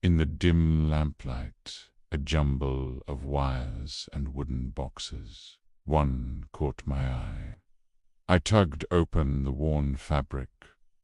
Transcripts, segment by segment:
In the dim lamplight, a jumble of wires and wooden boxes. One caught my eye. I tugged open the worn fabric,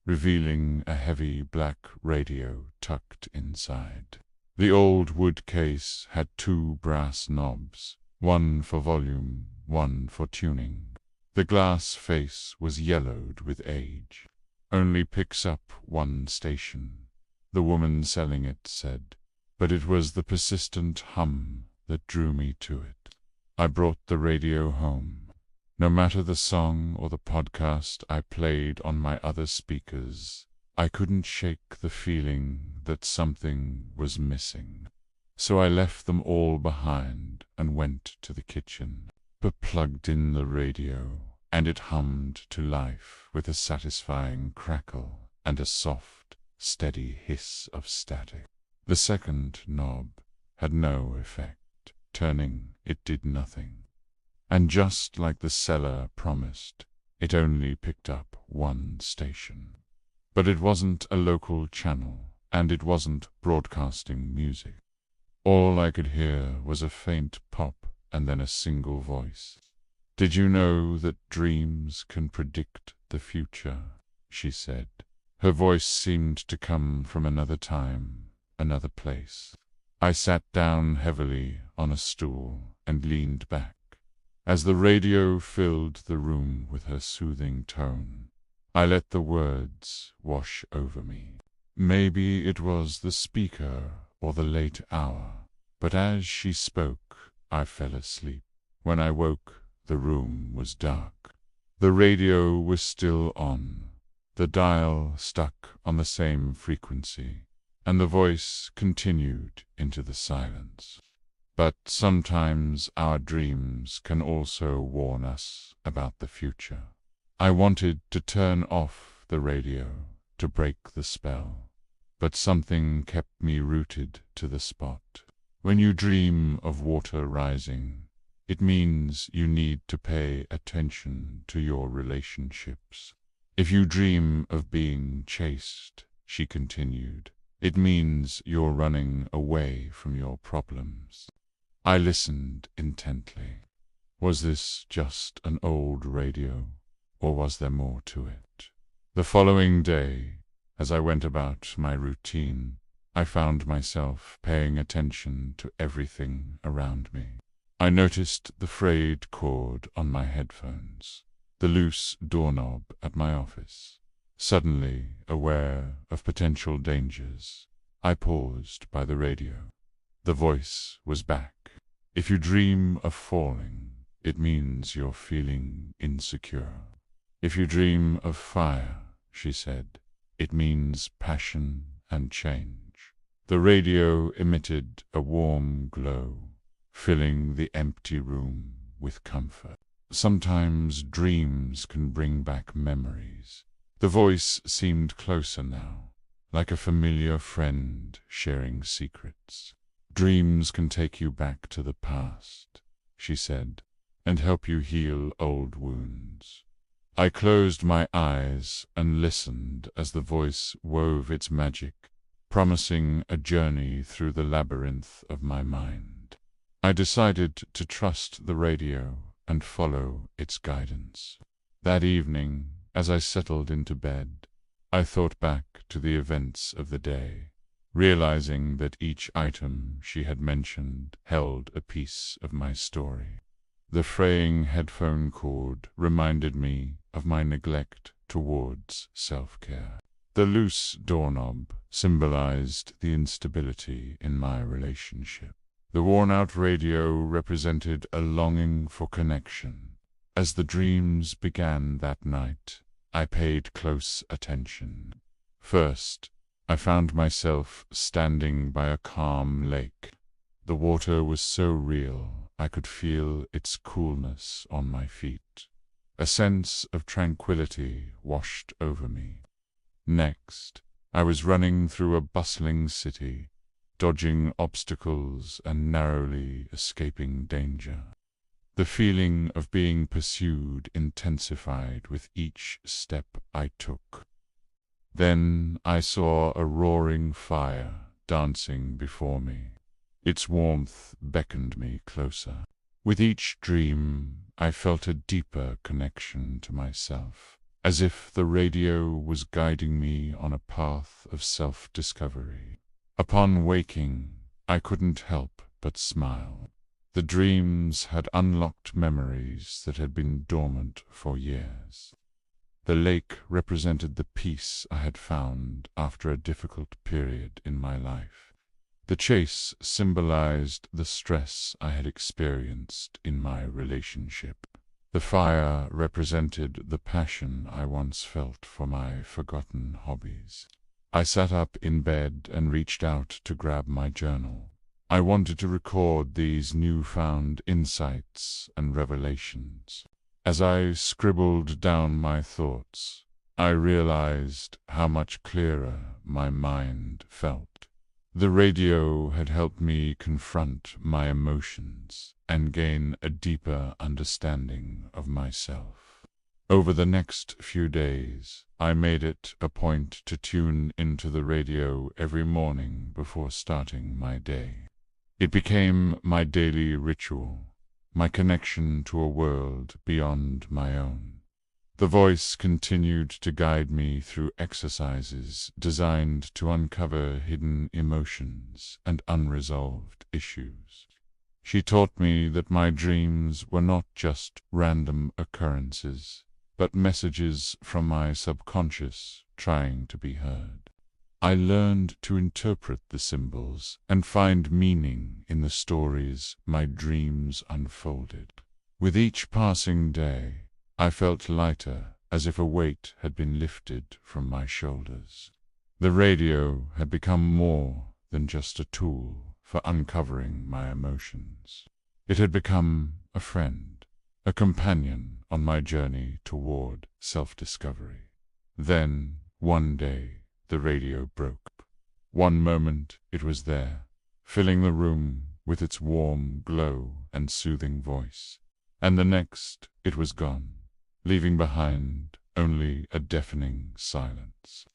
revealing a heavy black radio tucked inside. The old wood case had two brass knobs, one for volume, one for tuning. The glass face was yellowed with age. "Only picks up one station," the woman selling it said, but it was the persistent hum that drew me to it. I brought the radio home. No matter the song or the podcast I played on my other speakers, I couldn't shake the feeling that something was missing. So I left them all behind and went to the kitchen, plugged in the radio, and it hummed to life with a satisfying crackle and a soft, steady hiss of static. The second knob had no effect. Turning, it did nothing. And just like the seller promised, it only picked up one station. But it wasn't a local channel, and it wasn't broadcasting music. All I could hear was a faint pop and then a single voice. "Did you know that dreams can predict the future?" she said. Her voice seemed to come from another time, another place. I sat down heavily on a stool and leaned back. As the radio filled the room with her soothing tone, I let the words wash over me. Maybe it was the speaker or the late hour, but as she spoke, I fell asleep. When I woke, the room was dark. The radio was still on, the dial stuck on the same frequency, and the voice continued into the silence. But sometimes our dreams can also warn us about the future. I wanted to turn off the radio, to break the spell, but something kept me rooted to the spot. When you dream of water rising, it means you need to pay attention to your relationships. If you dream of being chased, she continued, it means you're running away from your problems. I listened intently. Was this just an old radio, or was there more to it? The following day, as I went about my routine, I found myself paying attention to everything around me. I noticed the frayed cord on my headphones, the loose doorknob at my office. Suddenly, aware of potential dangers, I paused by the radio. The voice was back. If you dream of falling, it means you're feeling insecure. If you dream of fire, she said, it means passion and change. The radio emitted a warm glow, filling the empty room with comfort. Sometimes dreams can bring back memories. The voice seemed closer now, like a familiar friend sharing secrets. Dreams can take you back to the past, she said, and help you heal old wounds. I closed my eyes and listened as the voice wove its magic, promising a journey through the labyrinth of my mind. I decided to trust the radio and follow its guidance. That evening, as I settled into bed, I thought back to the events of the day, realizing that each item she had mentioned held a piece of my story. The fraying headphone cord reminded me of my neglect towards self-care. The loose doorknob symbolized the instability in my relationship. The worn-out radio represented a longing for connection. As the dreams began that night, I paid close attention. First, I found myself standing by a calm lake. The water was so real, I could feel its coolness on my feet. A sense of tranquility washed over me. Next, I was running through a bustling city, dodging obstacles and narrowly escaping danger. The feeling of being pursued intensified with each step I took. Then I saw a roaring fire dancing before me. Its warmth beckoned me closer. With each dream, I felt a deeper connection to myself, as if the radio was guiding me on a path of self-discovery. Upon waking, I couldn't help but smile. The dreams had unlocked memories that had been dormant for years. The lake represented the peace I had found after a difficult period in my life. The chase symbolized the stress I had experienced in my relationship. The fire represented the passion I once felt for my forgotten hobbies. I sat up in bed and reached out to grab my journal. I wanted to record these newfound insights and revelations. As I scribbled down my thoughts, I realized how much clearer my mind felt. The radio had helped me confront my emotions and gain a deeper understanding of myself. Over the next few days, I made it a point to tune into the radio every morning before starting my day. It became my daily ritual, my connection to a world beyond my own. The voice continued to guide me through exercises designed to uncover hidden emotions and unresolved issues. She taught me that my dreams were not just random occurrences, but messages from my subconscious trying to be heard. I learned to interpret the symbols and find meaning in the stories my dreams unfolded. With each passing day, I felt lighter, as if a weight had been lifted from my shoulders. The radio had become more than just a tool for uncovering my emotions. It had become a friend, a companion on my journey toward self-discovery. Then, one day, the radio broke. One moment it was there, filling the room with its warm glow and soothing voice, and the next it was gone, leaving behind only a deafening silence.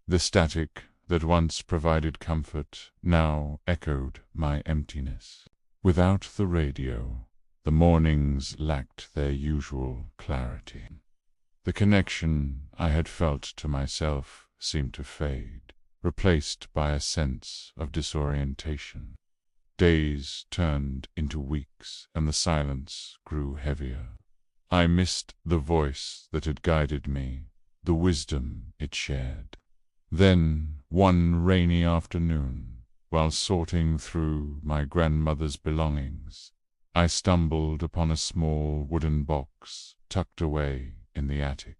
The static that once provided comfort now echoed my emptiness. Without the radio, the mornings lacked their usual clarity. The connection I had felt to myself seemed to fade, replaced by a sense of disorientation. Days turned into weeks, and the silence grew heavier. I missed the voice that had guided me, the wisdom it shared. Then, one rainy afternoon, while sorting through my grandmother's belongings, I stumbled upon a small wooden box tucked away in the attic.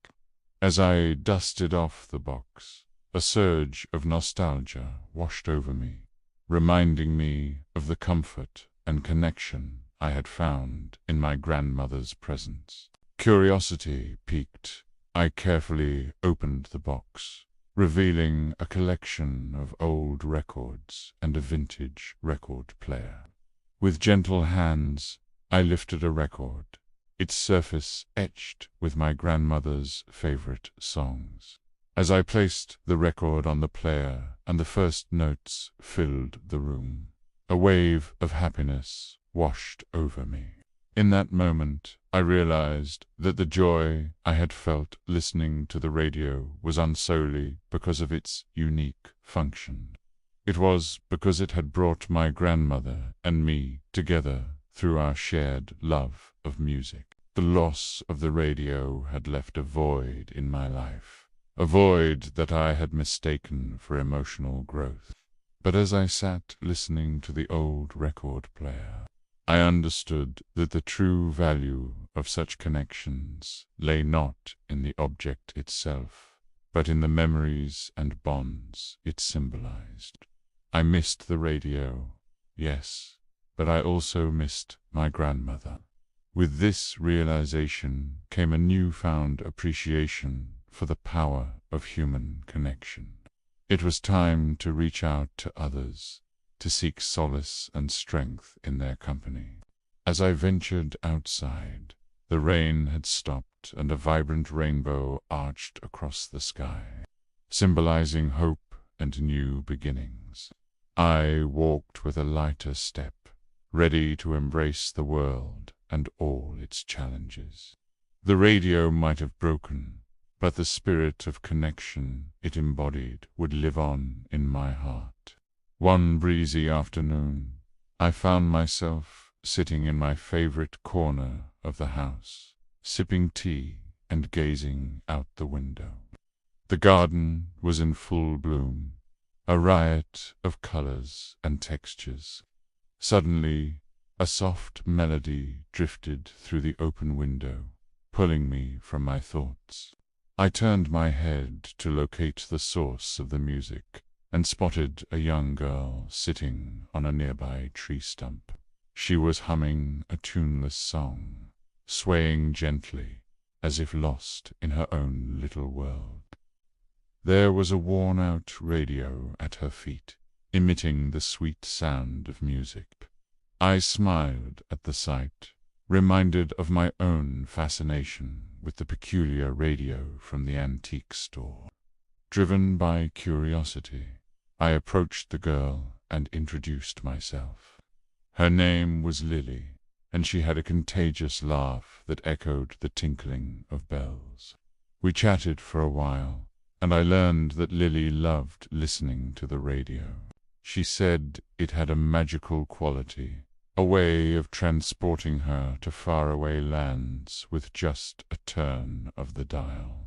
As I dusted off the box, a surge of nostalgia washed over me, reminding me of the comfort and connection I had found in my grandmother's presence. Curiosity piqued. I carefully opened the box, revealing a collection of old records and a vintage record player. With gentle hands, I lifted a record, its surface etched with my grandmother's favorite songs. As I placed the record on the player and the first notes filled the room, a wave of happiness washed over me. In that moment, I realized that the joy I had felt listening to the radio was solely because of its unique function. It was because it had brought my grandmother and me together through our shared love of music. The loss of the radio had left a void in my life, a void that I had mistaken for emotional growth. But as I sat listening to the old record player, I understood that the true value of such connections lay not in the object itself, but in the memories and bonds it symbolized. I missed the radio, yes, but I also missed my grandmother. With this realization came a newfound appreciation for the power of human connection. It was time to reach out to others, to seek solace and strength in their company. As I ventured outside, the rain had stopped and a vibrant rainbow arched across the sky, symbolizing hope and new beginnings. I walked with a lighter step, ready to embrace the world and all its challenges. The radio might have broken, but the spirit of connection it embodied would live on in my heart. One breezy afternoon, I found myself sitting in my favorite corner of the house, sipping tea and gazing out the window. The garden was in full bloom, a riot of colors and textures. Suddenly, a soft melody drifted through the open window, pulling me from my thoughts. I turned my head to locate the source of the music and spotted a young girl sitting on a nearby tree stump. She was humming a tuneless song, swaying gently, as if lost in her own little world. There was a worn-out radio at her feet, emitting the sweet sound of music. I smiled at the sight, reminded of my own fascination with the peculiar radio from the antique store. Driven by curiosity, I approached the girl and introduced myself. Her name was Lily, and she had a contagious laugh that echoed the tinkling of bells. We chatted for a while, and I learned that Lily loved listening to the radio. She said it had a magical quality, a way of transporting her to faraway lands with just a turn of the dial.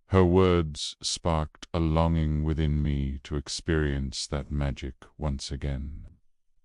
Her words sparked a longing within me to experience that magic once again.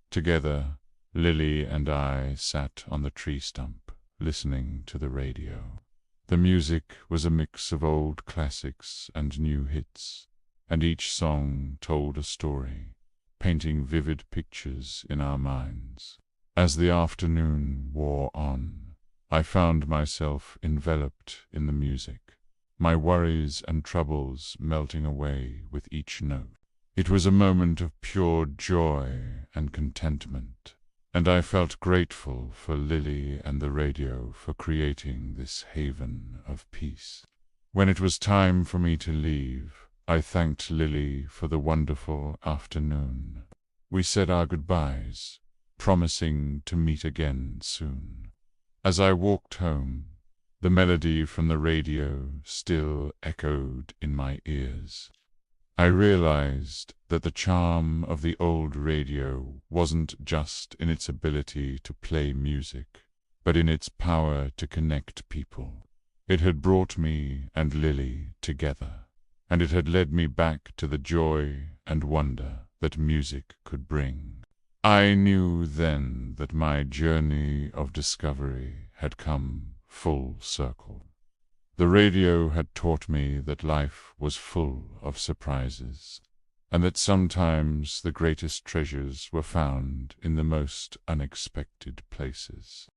Together, Lily and I sat on the tree stump, listening to the radio. The music was a mix of old classics and new hits, and each song told a story, painting vivid pictures in our minds. As the afternoon wore on, I found myself enveloped in the music, my worries and troubles melting away with each note. It was a moment of pure joy and contentment, and I felt grateful for Lily and the radio for creating this haven of peace. When it was time for me to leave, I thanked Lily for the wonderful afternoon. We said our goodbyes, promising to meet again soon. As I walked home, the melody from the radio still echoed in my ears. I realized that the charm of the old radio wasn't just in its ability to play music, but in its power to connect people. It had brought me and Lily together, and it had led me back to the joy and wonder that music could bring. I knew then that my journey of discovery had come full circle. The radio had taught me that life was full of surprises, and that sometimes the greatest treasures were found in the most unexpected places.